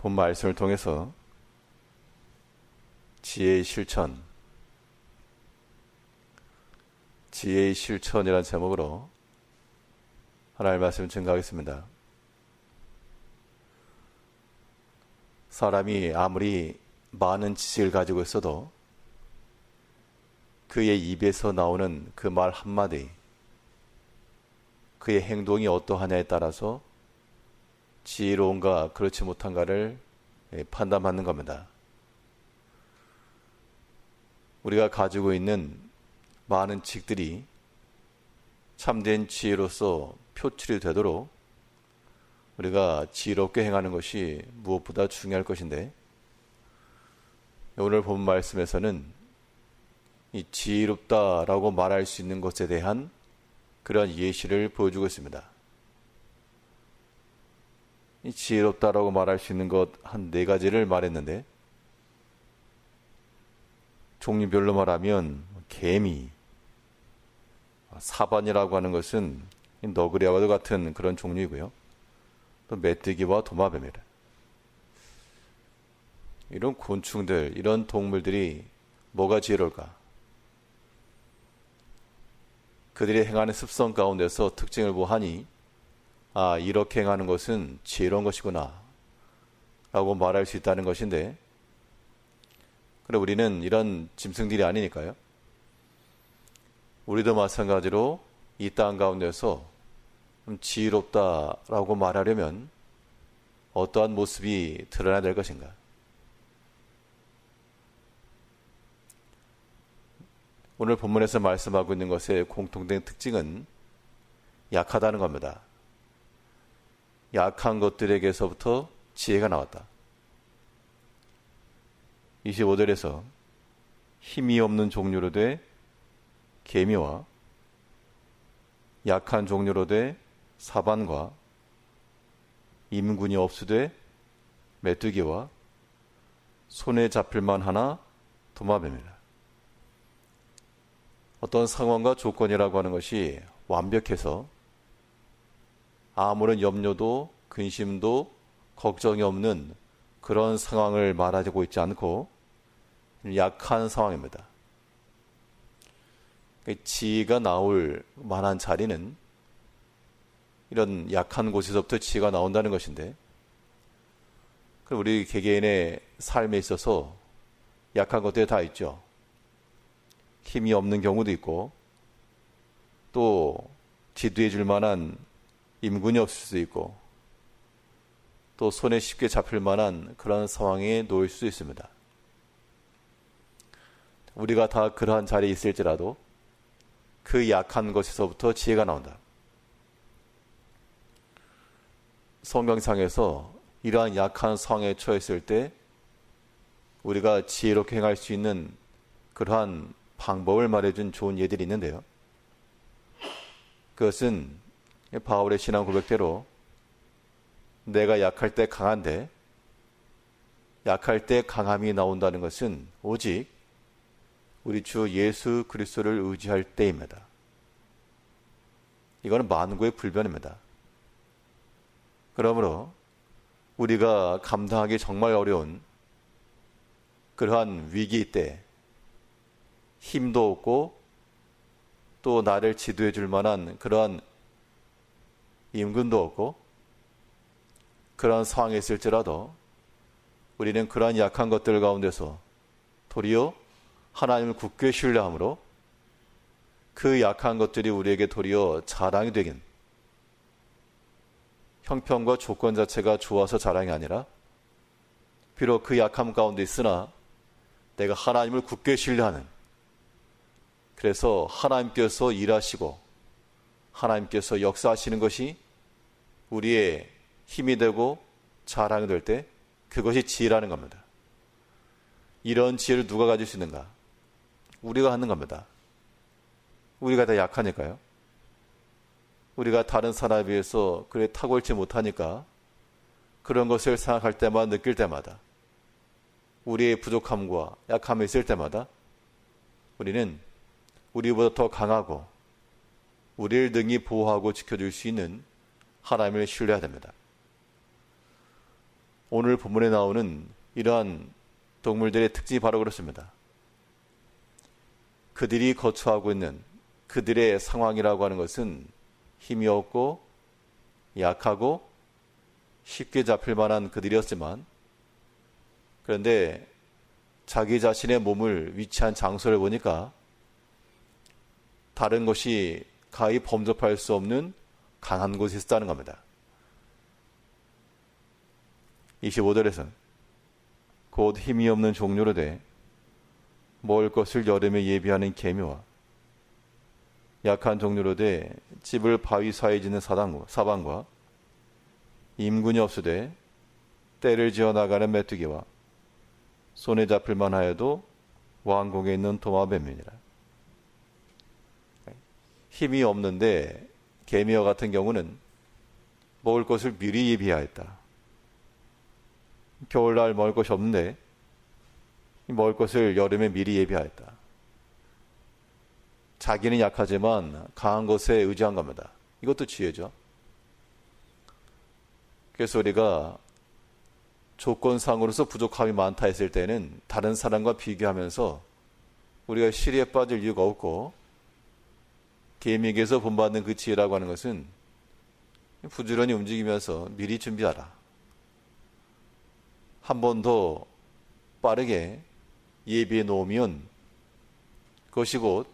본 말씀을 통해서 지혜의 실천이라는 제목으로 하나님의 말씀을 증거하겠습니다. 사람이 아무리 많은 지식을 가지고 있어도 그의 입에서 나오는 그 말 한마디, 그의 행동이 어떠하냐에 따라서 지혜로운가 그렇지 못한가를 판단받는 겁니다. 우리가 가지고 있는 많은 지식들이 참된 지혜로서 표출이 되도록 우리가 지혜롭게 행하는 것이 무엇보다 중요할 것인데, 오늘 본 말씀에서는 이 지혜롭다라고 말할 수 있는 것에 대한 그런 예시를 보여주고 있습니다. 이 지혜롭다라고 말할 수 있는 것 한 4가지를 말했는데, 종류별로 말하면 개미, 사반이라고 하는 것은 너구리와도 같은 그런 종류이고요. 또 메뚜기와 도마뱀이라. 이런 곤충들, 이런 동물들이 뭐가 지혜로울까? 그들이 행하는 습성 가운데서 특징을 보하니 이렇게 행하는 것은 지혜로운 것이구나 라고 말할 수 있다는 것인데, 그래 우리는 이런 짐승들이 아니니까요. 우리도 마찬가지로 이 땅 가운데서 지혜롭다라고 말하려면 어떠한 모습이 드러나야 될 것인가? 오늘 본문에서 말씀하고 있는 것의 공통된 특징은 약하다는 겁니다. 약한 것들에게서부터 지혜가 나왔다. 25절에서 힘이 없는 종류로 돼 개미와 약한 종류로 돼 사반과 임군이 없으되 메뚜기와 손에 잡힐만 하나 도마뱀이라. 어떤 상황과 조건이라고 하는 것이 완벽해서 아무런 염려도 근심도 걱정이 없는 그런 상황을 말하고 있지 않고 약한 상황입니다. 지혜가 나올 만한 자리는 이런 약한 곳에서부터 지혜가 나온다는 것인데, 그럼 우리 개개인의 삶에 있어서 약한 것들이 다 있죠. 힘이 없는 경우도 있고, 또 지도해 줄 만한 임군이 없을 수도 있고, 또 손에 쉽게 잡힐 만한 그런 상황에 놓일 수도 있습니다. 우리가 다 그러한 자리에 있을지라도 그 약한 것에서부터 지혜가 나온다. 성경상에서 이러한 약한 상황에 처했을 때 우리가 지혜롭게 행할 수 있는 그러한 방법을 말해준 좋은 예들이 있는데요. 그것은 바울의 신앙 고백대로 내가 약할 때 강한데, 약할 때 강함이 나온다는 것은 오직 우리 주 예수 그리스도를 의지할 때입니다. 이거는 만고의 불변입니다. 그러므로 우리가 감당하기 정말 어려운 그러한 위기 때 힘도 없고 또 나를 지도해 줄 만한 그러한 임금도 없고 그러한 상황에 있을지라도 우리는 그러한 약한 것들 가운데서 도리어 하나님을 굳게 신뢰함으로 그 약한 것들이 우리에게 도리어 자랑이 되긴, 형편과 조건 자체가 좋아서 자랑이 아니라 비록 그 약함 가운데 있으나 내가 하나님을 굳게 신뢰하는, 그래서 하나님께서 일하시고 하나님께서 역사하시는 것이 우리의 힘이 되고 자랑이 될 때 그것이 지혜라는 겁니다. 이런 지혜를 누가 가질 수 있는가? 우리가 갖는 겁니다. 우리가 다 약하니까요. 우리가 다른 사람에 비해서 그래 탁월치 못하니까 그런 것을 생각할 때마다, 느낄 때마다, 우리의 부족함과 약함이 있을 때마다 우리는 우리보다 더 강하고 우리를 능히 보호하고 지켜줄 수 있는 하나님을 신뢰해야 됩니다. 오늘 본문에 나오는 이러한 동물들의 특징이 바로 그렇습니다. 그들이 거처하고 있는 그들의 상황이라고 하는 것은 힘이 없고 약하고 쉽게 잡힐 만한 그들이었지만, 그런데 자기 자신의 몸을 위치한 장소를 보니까 다른 것이 가히 범접할 수 없는 강한 곳이 있었다는 겁니다. 25절에서는 곧 힘이 없는 종류로 돼 먹을 것을 여름에 예비하는 개미와 약한 종류로 돼 집을 바위 사이에 짓는 사방과 임군이 없으되 떼를 지어 나가는 메뚜기와 손에 잡힐 만하여도 왕궁에 있는 도마뱀이니라. 힘이 없는데 개미와 같은 경우는 먹을 것을 미리 예비하였다. 겨울날 먹을 것이 없는데 먹을 것을 여름에 미리 예비하였다. 자기는 약하지만 강한 것에 의지한 겁니다. 이것도 지혜죠. 그래서 우리가 조건상으로서 부족함이 많다 했을 때는 다른 사람과 비교하면서 우리가 시리에 빠질 이유가 없고, 개미에게서 본받는 그 지혜라고 하는 것은 부지런히 움직이면서 미리 준비하라. 한 번 더 빠르게 예비해 놓으면 그것이 곧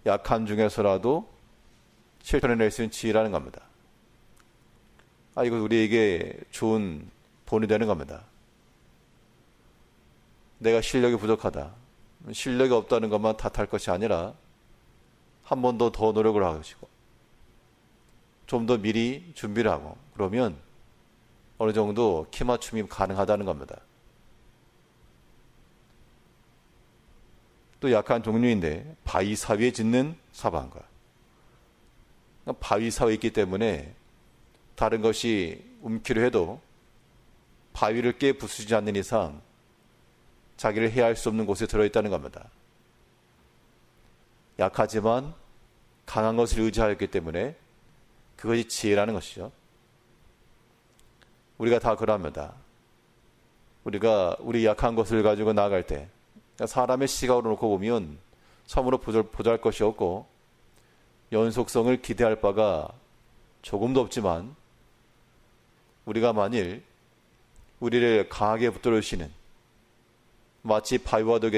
약한 중에서라도 실천해낼 수 있는 지혜라는 겁니다. 이거 우리에게 좋은 본이 되는 겁니다. 내가 실력이 부족하다, 실력이 없다는 것만 탓할 것이 아니라 한 번 더 노력을 하시고 좀 더 미리 준비를 하고, 그러면 어느 정도 키 맞춤이 가능하다는 겁니다. 또 약한 종류인데 바위 사위에 짓는 사방과, 바위 사위에 있기 때문에 다른 것이 움키려 해도 바위를 깨 부수지 않는 이상 자기를 해할 수 없는 곳에 들어있다는 겁니다. 약하지만 강한 것을 의지하였기 때문에 그것이 지혜라는 것이죠. 우리가 다 그럽니다. 우리가 우리 약한 것을 가지고 나아갈 때, 사람의 시각으로 놓고 보면 처음으로 보잘 것이 없고 연속성을 기대할 바가 조금도 없지만, 우리가 만일 우리를 강하게 붙들으시는 마치 바위와도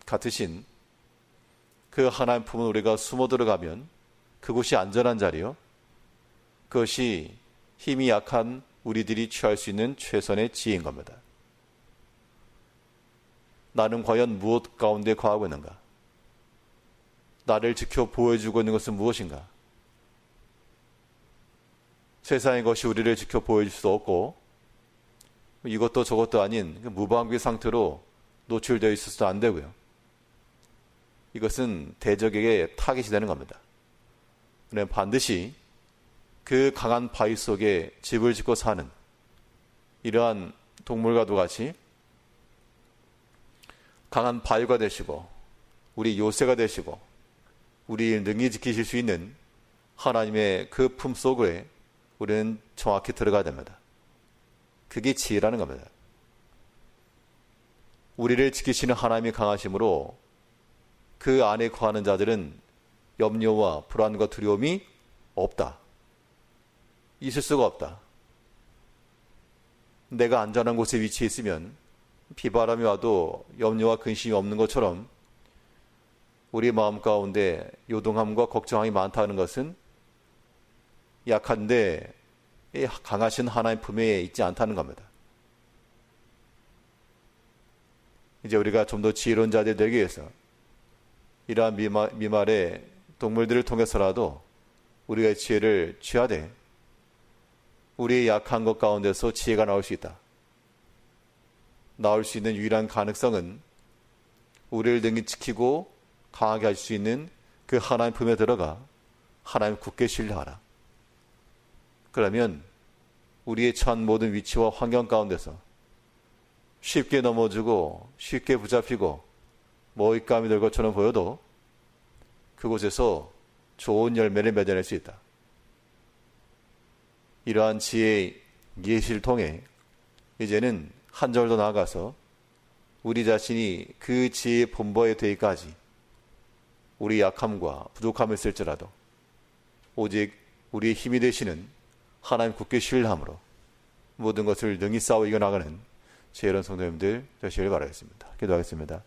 같으신 그 하나님 품은 우리가 숨어 들어가면 그곳이 안전한 자리요, 그것이 힘이 약한 우리들이 취할 수 있는 최선의 지혜인 겁니다. 나는 과연 무엇 가운데 거하고 있는가? 나를 지켜 보여주고 있는 것은 무엇인가? 세상의 것이 우리를 지켜 보여줄 수 없고 이것도 저것도 아닌 무방비 상태로 노출되어 있어서도 안 되고요. 이것은 대적에게 타깃이 되는 겁니다. 그러면 반드시 그 강한 바위 속에 집을 짓고 사는 이러한 동물과도 같이 강한 바위가 되시고 우리 요새가 되시고 우리 능히 지키실 수 있는 하나님의 그 품 속에 우리는 정확히 들어가야 됩니다. 그게 지혜라는 겁니다. 우리를 지키시는 하나님이 강하심으로 그 안에 거하는 자들은 염려와 불안과 두려움이 없다. 있을 수가 없다. 내가 안전한 곳에 위치해 있으면 비바람이 와도 염려와 근심이 없는 것처럼 우리 마음 가운데 요동함과 걱정함이 많다는 것은 약한데 강하신 하나님 품에 있지 않다는 겁니다. 이제 우리가 좀 더 지혜로운 자들이 되기 위해서 이러한 미말의 동물들을 통해서라도 우리가 지혜를 취하되 우리의 약한 것 가운데서 지혜가 나올 수 있다. 나올 수 있는 유일한 가능성은 우리를 능히 지키고 강하게 할 수 있는 그 하나님 품에 들어가 하나님 굳게 신뢰하라. 그러면 우리의 처한 모든 위치와 환경 가운데서 쉽게 넘어지고 쉽게 붙잡히고 먹잇감이 될 것처럼 보여도 그곳에서 좋은 열매를 맺어낼 수 있다. 이러한 지혜의 예시를 통해 이제는 한 절 더 나아가서 우리 자신이 그 지혜의 본보에 되기까지 우리 약함과 부족함을 쓸지라도 오직 우리의 힘이 되시는 하나님 굳게 신뢰함으로 모든 것을 능히 싸워 이겨나가는 지혜로운 성도님들 되시길 바라겠습니다. 기도하겠습니다.